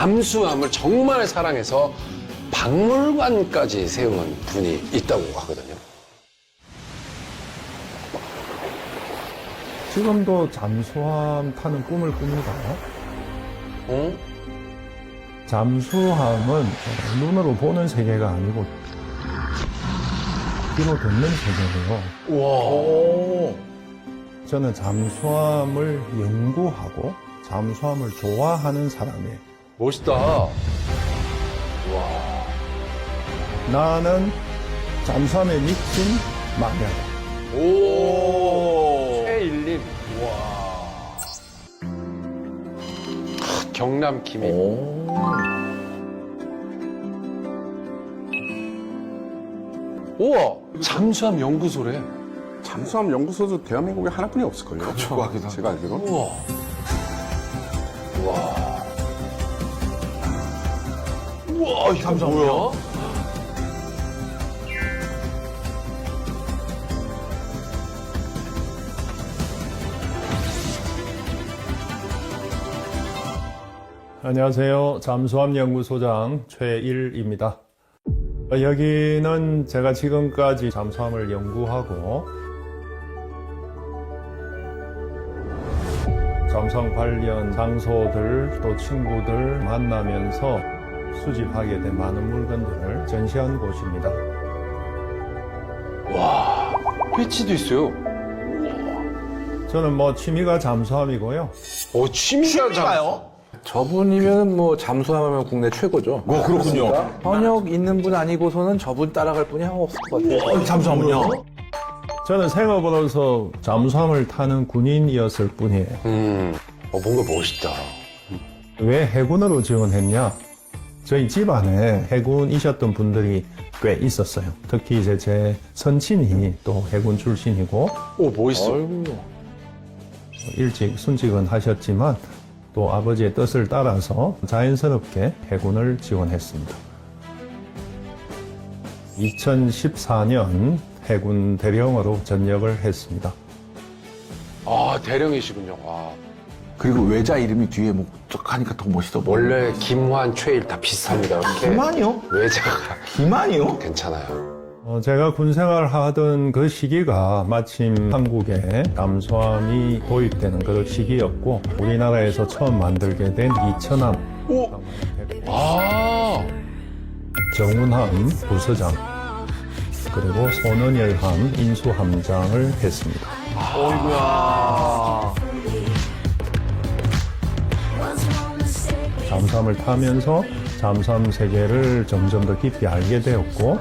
잠수함을 정말 사랑해서 박물관까지 세운 분이 있다고 하거든요. 지금도 잠수함 타는 꿈을 꿉니다. 어? 잠수함은 눈으로 보는 세계가 아니고 귀로 듣는 세계예요. 와. 저는 잠수함을 연구하고 잠수함을 좋아하는 사람이에요. 멋있다. 와. 나는 잠수함에 미친 마녀다. 오. 최일림. 와. 경남 김해. 우와. 잠수함 연구소래. 잠수함 연구소도 대한민국에 하나뿐이 없을걸요? 그렇죠. 제가 알기로. 우와. 우와. 우와, 이거 뭐야? 안녕하세요. 잠수함 연구소장 최일입니다. 여기는 제가 지금까지 잠수함을 연구하고 잠수함 관련 장소들 또 친구들 만나면서 수집하게 된 많은 물건들을 전시한 곳입니다. 와, 배치도 있어요. 저는 취미가 잠수함이고요. 취미가요? 저분이면 뭐 잠수함하면 국내 최고죠. 그렇군요. 현역 있는 분 아니고서는 저분 따라갈 분이 없을 것 같아요. 잠수함은요? 저는 생업으로서 잠수함을 타는 군인이었을 뿐이에요. 뭔가 멋있다. 왜 해군으로 지원했냐? 저희 집안에 해군이셨던 분들이 꽤 있었어요. 특히 이제 제 선친이 또 해군 출신이고 오, 멋있어. 일찍 순직은 하셨지만 또 아버지의 뜻을 따라서 자연스럽게 해군을 지원했습니다. 2014년 해군 대령으로 전역을 했습니다. 아, 대령이시군요. 와. 그리고 외자 이름이 뒤에 쫙 하니까 더 멋있어 보여. 원래 김환, 최일 다 비슷합니다. 이렇게. 김한이요? 외자가 김한이요? 괜찮아요. 제가 군 생활하던 그 시기가 마침 한국에 잠수함이 도입되는 그 시기였고 우리나라에서 처음 만들게 된 이천함, 아, 정운함 부서장 그리고 손은열함 인수함장을 했습니다. 어이구야. 잠수함을 타면서 잠수함 세계를 점점 더 깊이 알게 되었고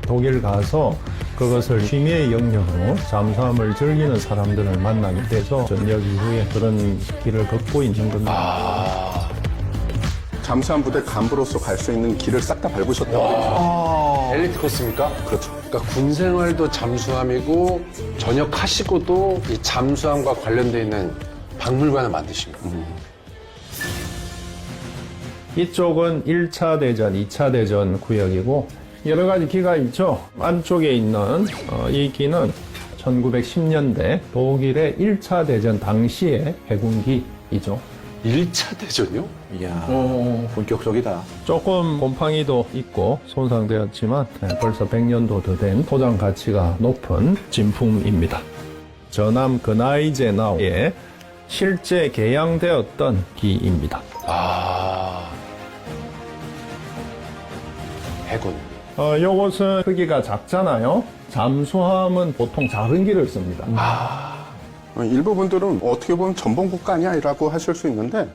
독일 가서 그것을 취미의 영역으로 잠수함을 즐기는 사람들을 만나게 돼서 전역 이후에 그런 길을 걷고 있는 겁니다. 잠수함 부대 간부로서 갈 수 있는 길을 싹 다 밟으셨다고 그러죠. 엘리트 코스입니까? 그렇죠. 그러니까 군 생활도 잠수함이고 전역하시고도 이 잠수함과 관련돼 있는 박물관을 만드신 거예요. 이쪽은 1차 대전, 2차 대전 구역이고 여러 가지 기가 있죠. 안쪽에 있는 이 기는 1910년대 독일의 1차 대전 당시의 해군기이죠. 1차 대전이요? 이야, 본격적이다. 조금 곰팡이도 있고 손상되었지만 벌써 100년도 더 된 소장 가치가 높은 진품입니다. 전함 그나이제나우에 실제 개양되었던 기입니다. 아, 해군. 요것은 크기가 작잖아요. 잠수함은 보통 작은 기를 씁니다. 일부 분들은 어떻게 보면 전범국가 아니야라고 하실 수 있는데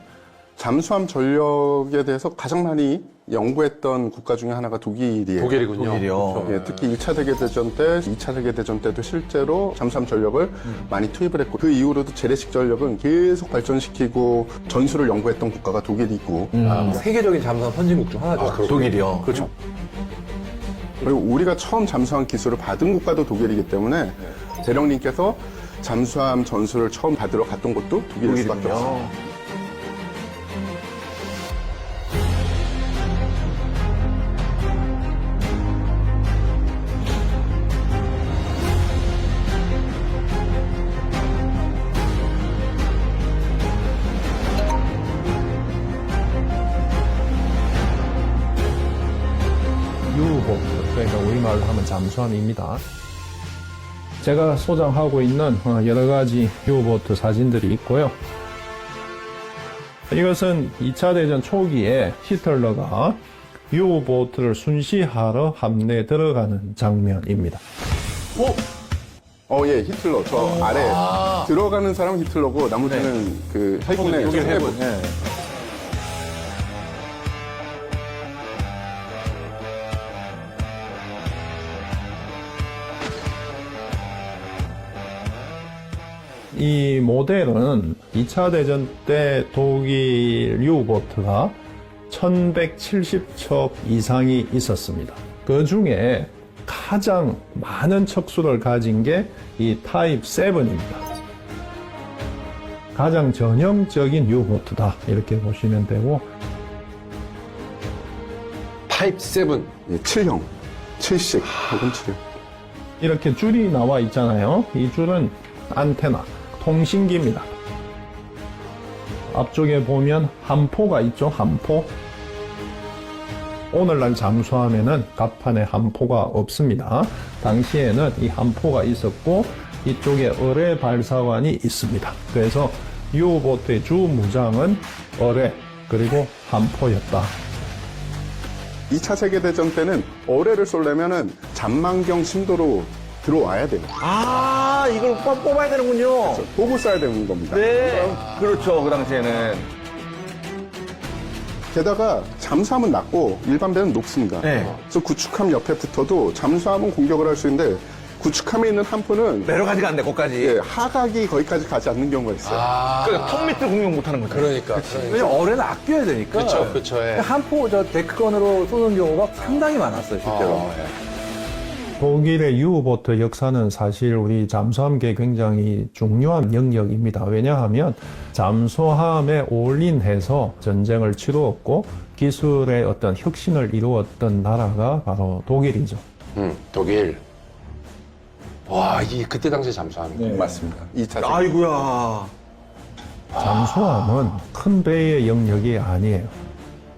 잠수함 전력에 대해서 가장 많이 연구했던 국가 중에 하나가 독일이에요. 독일이군요. 독일이요. 예, 특히 2차 세계대전 때, 2차 세계대전 때도 실제로 잠수함 전력을 많이 투입을 했고 그 이후로도 재래식 전력은 계속 발전시키고 전술을 연구했던 국가가 독일이고 세계적인 잠수함 선진국 중 하나죠. 독일이요. 그렇죠. 그리고 우리가 처음 잠수함 기술을 받은 국가도 독일이기 때문에 대령님께서 잠수함 전술을 처음 받으러 갔던 곳도 독일일 수밖에 없어요. 우리말로 하면 잠수함입니다. 제가 소장하고 있는 여러 가지 유보트 사진들이 있고요. 이것은 2차 대전 초기에 히틀러가 유보트를 순시하러 함내에 들어가는 장면입니다. 예, 히틀러. 저 아래 들어가는 사람은 히틀러고 나머지는 그 해군의 해군. 예. 이 모델은 2차 대전 때 독일 유보트가 1170척 이상이 있었습니다. 그 중에 가장 많은 척수를 가진 게 이 타입 7입니다. 가장 전형적인 유보트다 이렇게 보시면 되고, 타입 7. 예, 7형. 7식 혹은 7형. 이렇게 줄이 나와 있잖아요. 이 줄은 안테나, 통신기입니다. 앞쪽에 보면 함포가 있죠. 함포. 오늘날 잠수함에는 갑판에 함포가 없습니다. 당시에는 이 함포가 있었고 이쪽에 어뢰 발사관이 있습니다. 그래서 유보트의 주 무장은 어뢰 그리고 함포였다. 2차 세계대전 때는 어뢰를 쏘려면은 잔망경 심도로 들어와야 돼요. 아, 이걸 뽑아야 되는군요. 보고 쏴야 되는 겁니다. 네. 그렇죠. 그 당시에는. 게다가 잠수함은 낮고 일반 배는 높습니다. 네. 그래서 구축함 옆에 붙어도 잠수함은 공격을 할 수 있는데 구축함에 있는 함포는 내려가지가 않네, 거기까지. 예, 하각이 거기까지 가지 않는 경우가 있어요. 그러니까 턱 밑을 공격 못 하는 거죠. 그러니까. 왜냐면 어뢰는 아껴야 되니까. 그쵸, 그쵸, 예. 한포 데크건으로 쏘는 경우가 상당히 많았어요, 실제로. 독일의 유보트 역사는 사실 우리 잠수함계에 굉장히 중요한 영역입니다. 왜냐하면 잠수함에 올인해서 전쟁을 치루었고 기술의 어떤 혁신을 이루었던 나라가 바로 독일이죠. 독일. 와, 이 그때 당시 잠수함이. 맞습니다. 2차 세계. 아이고야. 잠수함은 큰 배의 영역이 아니에요.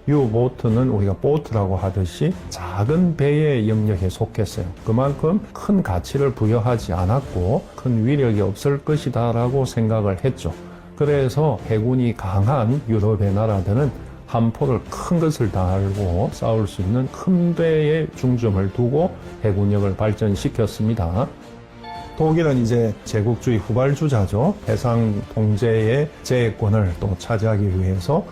유보트는 우리가 보트라고 하듯이 작은 배의 영역에 속했어요. 그만큼 큰 가치를 부여하지 않았고 큰 위력이 없을 것이다라고 생각을 했죠. 그래서 해군이 강한 유럽의 나라들은 함포를 큰 것을 달고 싸울 수 있는 큰 배에 중점을 두고 해군력을 발전시켰습니다. 독일은 이제 제국주의 후발주자죠. 해상 통제의 제해권을 또 차지하기 위해서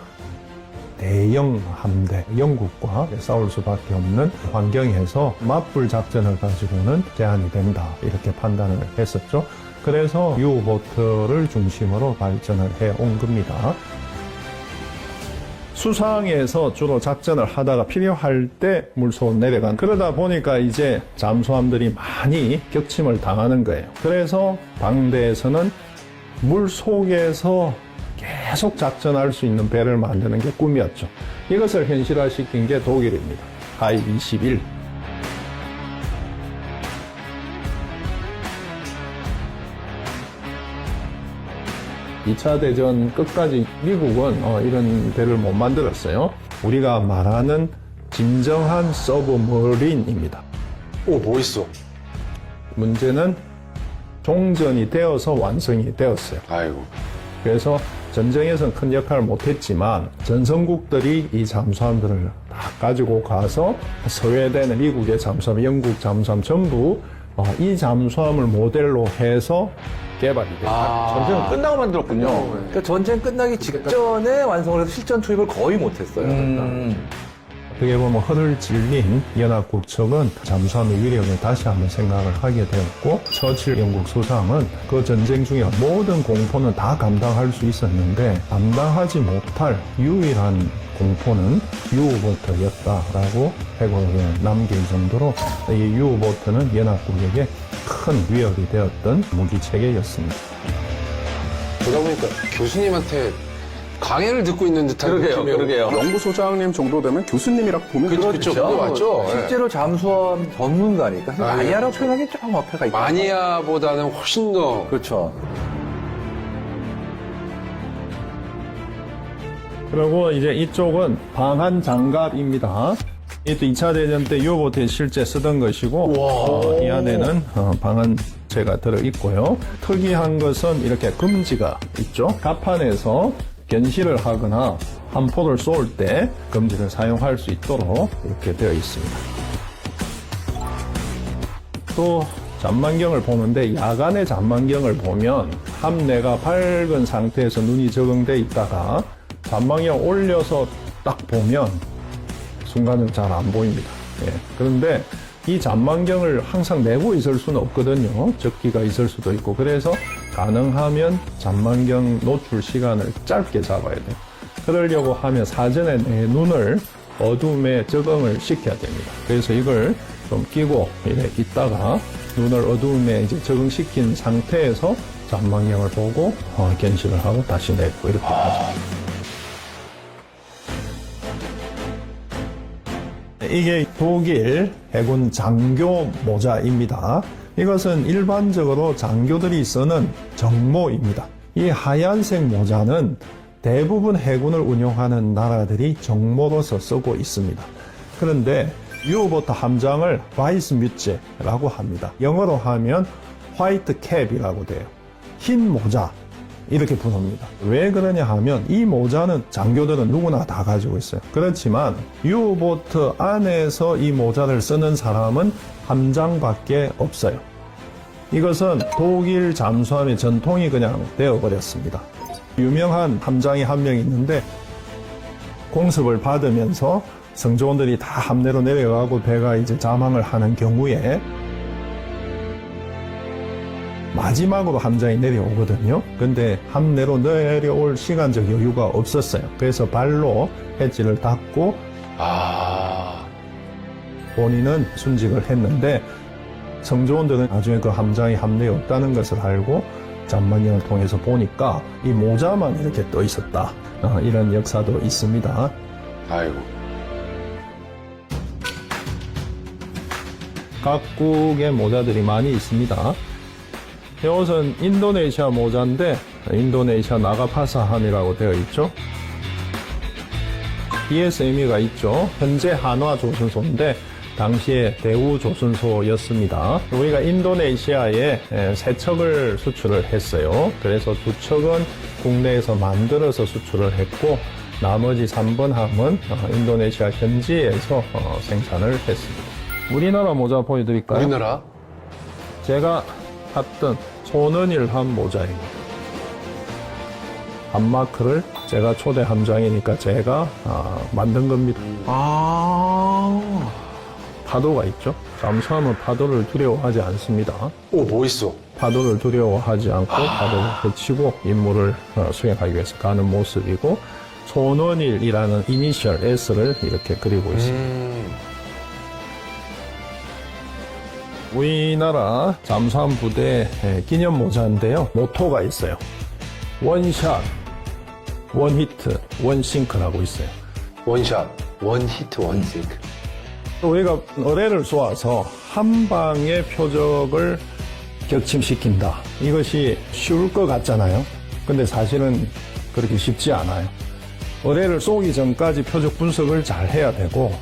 대형 함대, 영국과 싸울 수밖에 없는 환경에서 맞불 작전을 가지고는 제한이 된다. 이렇게 판단을 했었죠. 그래서 유보트를 중심으로 발전을 해온 겁니다. 수상에서 주로 작전을 하다가 필요할 때 물속 내려간, 그러다 보니까 이제 잠수함들이 많이 격침을 당하는 거예요. 그래서 방대에서는 물속에서 계속 작전할 수 있는 배를 만드는 게 꿈이었죠. 이것을 현실화시킨 게 독일입니다. 하입 21. (2차) 대전 끝까지 미국은 이런 배를 못 만들었어요. 우리가 말하는 진정한 서브머린입니다. 오, 뭐 있어? 문제는 종전이 되어서 완성이 되었어요. 아이고. 그래서 전쟁에서는 큰 역할을 못했지만 전성국들이 이 잠수함들을 다 가지고 가서 스웨덴, 미국의 잠수함, 영국 잠수함 전부 이 잠수함을 모델로 해서 개발이 됐어요. 전쟁 끝나고 만들었군요. 그러니까 전쟁 끝나기 직전에 완성을 해서 실전 투입을 거의 못했어요. 어떻게 보면 허를 찔린 연합국 측은 잠수함의 위력을 다시 한번 생각을 하게 되었고, 처칠 영국 수상은 그 전쟁 중에 모든 공포는 다 감당할 수 있었는데 감당하지 못할 유일한 공포는 유보트였다라고 회고록에 남길 정도로 이 유보트는 연합국에게 큰 위협이 되었던 무기체계였습니다. 그러다 보니까 교수님한테 강의를 듣고 있는 듯한 그러게요, 느낌이에요. 그러게요. 연구소장님 정도 되면 교수님이라고 보면 그쵸, 되죠. 그쵸. 그거 맞죠? 예. 실제로 잠수함 전문가니까 사실 마니아라고 표현하기 좀 어폐가 있다. 마니아보다는 훨씬 더 그렇죠. 그리고 이제 이쪽은 방한 장갑입니다. 이또 2차 대전 때 유보트에 실제 쓰던 것이고 이 안에는 방한제가 들어있고요. 특이한 것은 이렇게 금지가 있죠. 갑판에서 견시를 하거나 함포를 쏠 때 금지를 사용할 수 있도록 이렇게 되어 있습니다. 또 잔망경을 보는데 야간의 잔망경을 보면 함내가 밝은 상태에서 눈이 적응돼 있다가 잔망경 올려서 딱 보면 순간은 잘 안 보입니다. 예. 그런데 이 잔망경을 항상 내고 있을 수는 없거든요. 적기가 있을 수도 있고. 그래서 가능하면 잔망경 노출 시간을 짧게 잡아야 돼요. 그러려고 하면 사전에 내 눈을 어둠에 적응을 시켜야 됩니다. 그래서 이걸 좀 끼고 이렇게 있다가 눈을 어둠에 이제 적응시킨 상태에서 잔망경을 보고 견시를 하고 다시 내고 이렇게 하죠. 이게 독일 해군 장교 모자입니다. 이것은 일반적으로 장교들이 쓰는 정모입니다. 이 하얀색 모자는 대부분 해군을 운용하는 나라들이 정모로서 쓰고 있습니다. 그런데 유보트 함장을 바이스 뮤츠라고 합니다. 영어로 하면 화이트 캡이라고 돼요. 흰 모자 이렇게 부릅니다. 왜 그러냐 하면 이 모자는 장교들은 누구나 다 가지고 있어요. 그렇지만 유보트 안에서 이 모자를 쓰는 사람은 함장밖에 없어요. 이것은 독일 잠수함의 전통이 그냥 되어버렸습니다. 유명한 함장이 한 명 있는데 공습을 받으면서 승조원들이 다 함내로 내려가고 배가 이제 잠항을 하는 경우에 마지막으로 함장이 내려오거든요. 근데 함내로 내려올 시간적 여유가 없었어요. 그래서 발로 해지를 닫고 본인은 순직을 했는데 승조원들은 나중에 그 함장이 함내에 없다는 것을 알고 잔망경을 통해서 보니까 이 모자만 이렇게 떠 있었다. 이런 역사도 있습니다. 아이고. 각국의 모자들이 많이 있습니다. 이것은 인도네시아 모자인데 인도네시아 나가파사함이라고 되어 있죠. ESME가 있죠. 현재 한화 조선소인데 당시에 대우 조선소였습니다. 우리가 인도네시아에 3척을 수출을 했어요. 그래서 2척은 국내에서 만들어서 수출을 했고 나머지 3번 함은 인도네시아 현지에서 생산을 했습니다. 우리나라 모자 보여드릴까요? 우리나라? 제가 탔던 손은일함 모자입니다. 함마크를 제가 초대 함장이니까 제가 만든 겁니다. 파도가 있죠. 잠수함은 파도를 두려워하지 않습니다. 오, 멋있어. 파도를 두려워하지 않고 파도를 헤치고 임무를 수행하기 위해서 가는 모습이고 손원일이라는 이니셜 S를 이렇게 그리고 있습니다. 우리나라 잠수함 부대 기념 모자인데요. 모토가 있어요. 원샷, 원히트, 원싱크라고 있어요. 원샷, 원히트, 원싱크. 우리가 어뢰를 쏘아서 한 방의 표적을 격침시킨다. 이것이 쉬울 것 같잖아요. 근데 사실은 그렇게 쉽지 않아요. 어뢰를 쏘기 전까지 표적 분석을 잘 해야 되고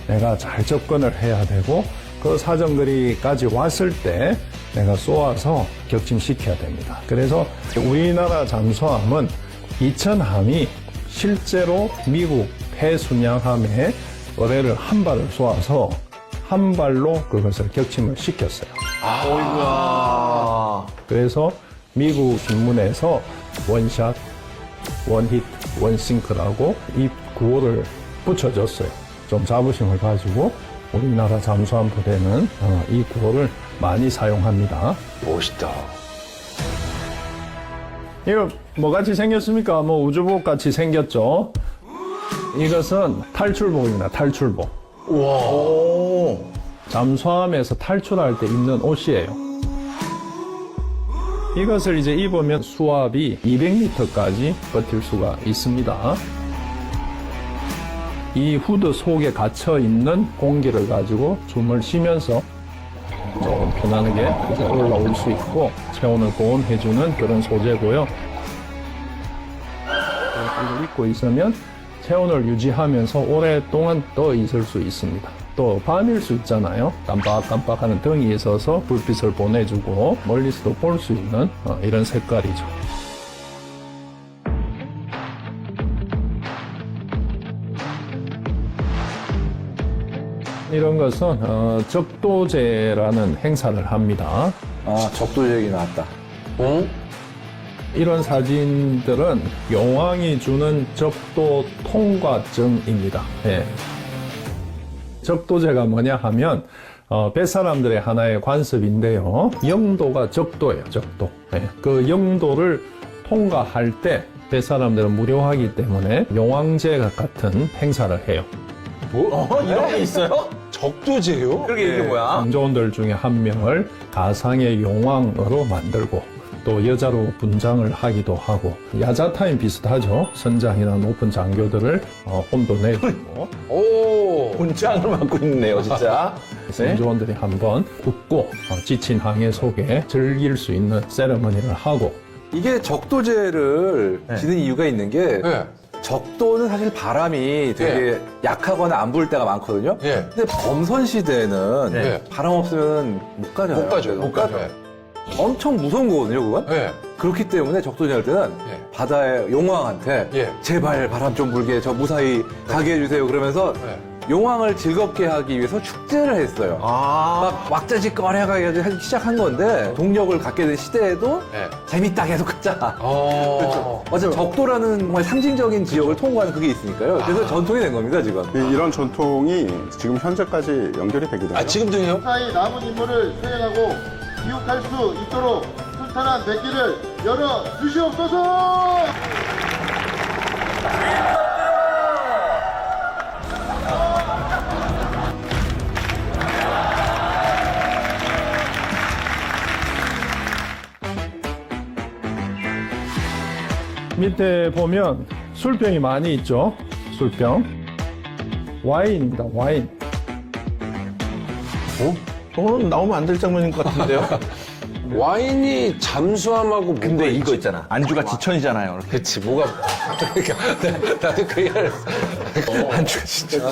내가 잘 접근을 해야 되고 그 사정거리까지 왔을 때 내가 쏘아서 격침시켜야 됩니다. 그래서 우리나라 잠수함은 2000함이 실제로 미국 해순양함에 어뢰를 한 발을 쏘아서 한 발로 그것을 격침을 시켰어요. 그래서 미국 신문에서 원샷, 원히트, 원싱크라고 이 구호를 붙여줬어요. 좀 자부심을 가지고 우리나라 잠수함 부대는 이 구호를 많이 사용합니다. 멋있다. 이거 뭐 같이 생겼습니까? 뭐 우주복 같이 생겼죠? 이것은 탈출복입니다. 탈출복. 우와. 잠수함에서 탈출할 때 입는 옷이에요. 이것을 이제 입으면 수압이 200m까지 버틸 수가 있습니다. 이 후드 속에 갇혀있는 공기를 가지고 숨을 쉬면서 조금 편안하게 올라올 수 있고 체온을 보온해주는 그런 소재고요. 이걸 입고 있으면 체온을 유지하면서 오랫동안 떠 있을 수 있습니다. 또 밤일 수 있잖아요. 깜빡깜빡하는 등이 있어서 불빛을 보내주고 멀리서도 볼 수 있는 이런 색깔이죠. 이런 것은 적도제라는 행사를 합니다. 아, 적도 얘기 나왔다. 어? 이런 사진들은 용왕이 주는 적도 통과증입니다. 예. 적도제가 뭐냐 하면 뱃사람들의 하나의 관습인데요. 영도가 적도예요. 적도. 예. 그 영도를 통과할 때 뱃사람들은 무료하기 때문에 용왕제 같은 행사를 해요. 이런 게 있어요? 적도제요? 그게 이게 뭐야? 장조원들 중에 한 명을 가상의 용왕으로 만들고 또 여자로 분장을 하기도 하고 야자타임 비슷하죠. 선장이나 높은 장교들을 혼돈해주고 오. 본장을 맡고 있네요, 진짜. 선조원들이 한번 웃고 지친 항해 속에 즐길 수 있는 세레머니를 하고 이게 적도제를 지는 이유가 있는 게 네. 적도는 사실 바람이 되게 약하거나 안 불 때가 많거든요. 예. 근데 범선 시대에는 예. 바람 없으면 못 가잖아요. 못 가죠. 못 가죠. 엄청 무서운 거거든요, 그건. 예. 그렇기 때문에 적도제 할 때는 예. 바다의 용왕한테 예. 제발 바람 좀 불게 저 무사히 가게 해주세요. 그러면서 예. 용왕을 즐겁게 하기 위해서 축제를 했어요. 막 왁자지 꺼내가지고 하기 시작한 건데 동력을 갖게 된 시대에도 예. 재밌다 계속 하자. 어. 어차피 적도라는 정말 상징적인 지역을 통과하는 그게 있으니까요. 그래서 전통이 된 겁니다, 지금. 이런 전통이 지금 현재까지 연결이 되게 돼요. 아, 지금도 해요? 무사히 남은 임무를 수행하고 귀국할 수 있도록 순탄한 백기를 열어 주시옵소서! 밑에 보면 술병이 많이 있죠. 술병. 와인입니다. 와인. 저거는 나오면 안 될 장면인 것 같은데요. 와인이 잠수함하고 근데 이거 있잖아. 안주가 지천이잖아요. 이렇게. 그치, 뭐가. 그러니까, 나도 그 얘기를 했어. 안주가 지천.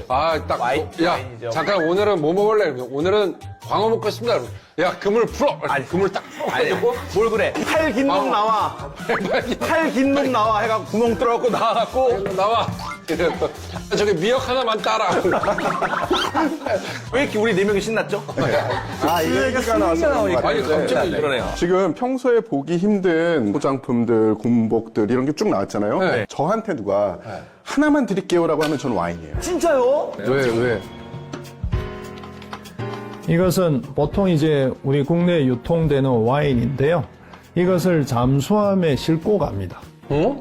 아, 딱. 야, 잠깐 오늘은 뭐 먹을래? 오늘은 광어 먹겠습니다. 야, 그물 풀어! 그물 딱 풀어가지고. 뭘 그래? 팔 긴 놈 나와. 팔 긴 놈 나와. 해가 구멍 뚫어갖고 나와갖고. 나와. 이래서 저기 미역 하나만 따라. 왜 이렇게 우리 네 명이 신났죠? 이 얘기가 나와서 그런 것 아니, 같아요. 갑자기. 그러네요. 지금 평소에 보기 힘든 포장품들, 군복들 이런 게 쭉 나왔잖아요. 네. 저한테 누가 하나만 드릴게요라고 하면 저는 와인이에요. 진짜요? 왜? 이것은 보통 이제 우리 국내에 유통되는 와인인데요. 이것을 잠수함에 싣고 갑니다. 어?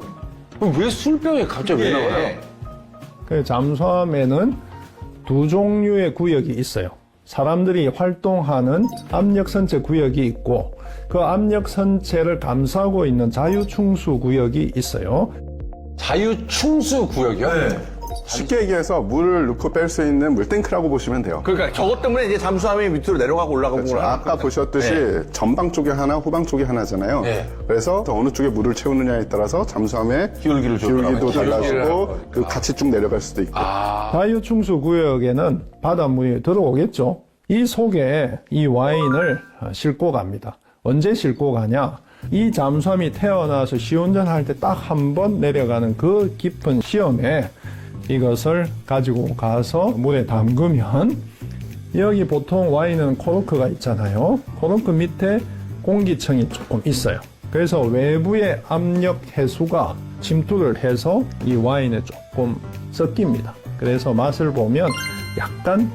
그럼 왜 술병이 갑자기 왜 나와요? 그 잠수함에는 두 종류의 구역이 있어요. 사람들이 활동하는 압력선체 구역이 있고 그 압력선체를 감싸고 있는 자유충수 구역이 있어요. 자유충수 구역이요? 쉽게 얘기해서 물을 넣고 뺄 수 있는 물탱크라고 보시면 돼요. 그러니까 저것 때문에 이제 잠수함이 밑으로 내려가고 올라가고 그렇죠. 그러나? 아까 보셨듯이 전방 쪽에 하나, 후방 쪽에 하나잖아요. 네. 그래서 어느 쪽에 물을 채우느냐에 따라서 잠수함의 기울기를 기울기도 기울기를 달라지고 하는 그 같이 쭉 내려갈 수도 있고. 자유충수 구역에는 바닷물이 들어오겠죠. 이 속에 이 와인을 싣고 갑니다. 언제 싣고 가냐? 이 잠수함이 태어나서 시운전할 때 딱 한 번 내려가는 그 깊은 시험에 이것을 가지고 가서 물에 담그면 여기 보통 와인은 코르크가 있잖아요. 코르크 밑에 공기층이 조금 있어요. 그래서 외부의 압력 해수가 침투를 해서 이 와인에 조금 섞입니다. 그래서 맛을 보면 약간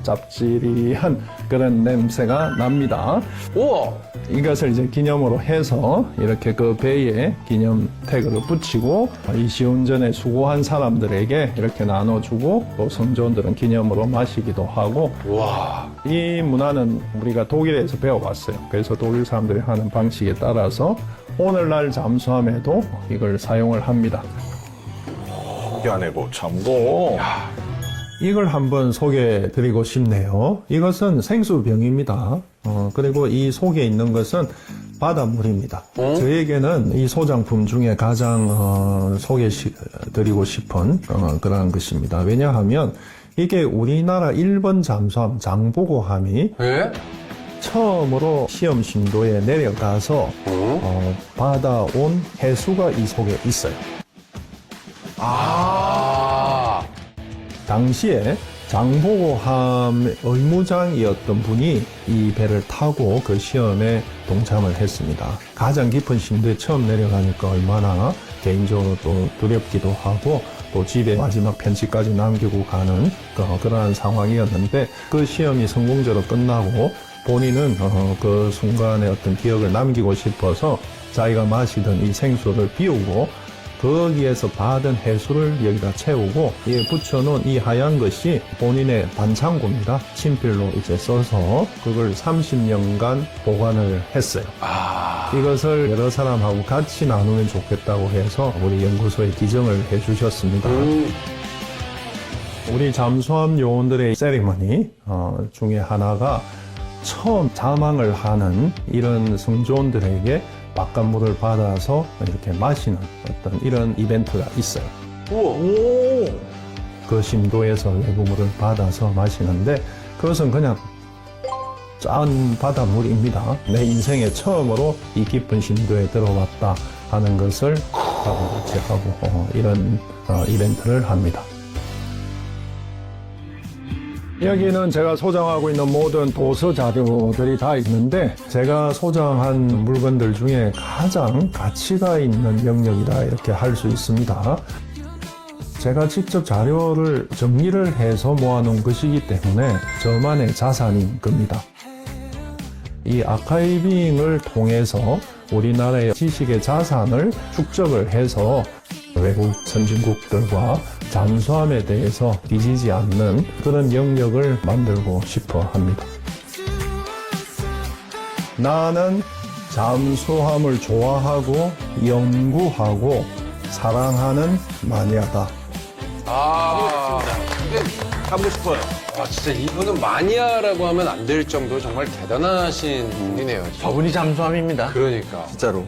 짭짤한 그런 냄새가 납니다. 우와! 이것을 이제 기념으로 해서 이렇게 그 배에 기념 태그를 붙이고 이 시운전에 수고한 사람들에게 이렇게 나눠주고 또 선조원들은 기념으로 마시기도 하고 와. 이 문화는 우리가 독일에서 배워왔어요. 그래서 독일 사람들이 하는 방식에 따라서 오늘날 잠수함에도 이걸 사용을 합니다. 아니고 참고. 이걸 한번 소개해 드리고 싶네요. 이것은 생수병입니다. 그리고 이 속에 있는 것은 바닷물입니다. 저에게는 이 소장품 중에 가장 소개해 드리고 싶은 그러한 것입니다. 왜냐하면 이게 우리나라 1번 잠수함 장보고함이 예? 처음으로 시험 심도에 내려가서 받아온 해수가 이 속에 있어요. 당시에 장보고함 의무장이었던 분이 이 배를 타고 그 시험에 동참을 했습니다. 가장 깊은 심도에 처음 내려가니까 얼마나 개인적으로 또 두렵기도 하고 또 집에 마지막 편지까지 남기고 가는 그러한 상황이었는데 그 시험이 성공적으로 끝나고 본인은 그 순간의 어떤 기억을 남기고 싶어서 자기가 마시던 이 생수를 비우고 거기에서 받은 해수를 여기다 채우고 이에 붙여놓은 이 하얀 것이 본인의 반창고입니다. 친필로 이제 써서 그걸 30년간 보관을 했어요. 이것을 여러 사람하고 같이 나누면 좋겠다고 해서 우리 연구소에 기증을 해주셨습니다. 우리 잠수함 요원들의 세리머니 중에 하나가 처음 자망을 하는 이런 승조원들에게 바깥물을 받아서 이렇게 마시는 어떤 이런 이벤트가 있어요. 그 심도에서 내부물을 받아서 마시는데 그것은 그냥 짠 바닷물입니다. 내 인생에 처음으로 이 깊은 심도에 들어왔다 하는 것을 같이 하고 이런 이벤트를 합니다. 여기는 제가 소장하고 있는 모든 도서 자료들이 다 있는데 제가 소장한 물건들 중에 가장 가치가 있는 영역이다 이렇게 할 수 있습니다. 제가 직접 자료를 정리를 해서 모아놓은 것이기 때문에 저만의 자산인 겁니다. 이 아카이빙을 통해서 우리나라의 지식의 자산을 축적을 해서 외국 선진국들과 잠수함에 대해서 뒤지지 않는 그런 영역을 만들고 싶어 합니다. 나는 잠수함을 좋아하고 연구하고 사랑하는 마니아다. 가보고 싶어요. 진짜 이분은 마니아라고 하면 안 될 정도로 정말 대단하신 분이네요. 저분이 잠수함입니다. 그러니까. 진짜로.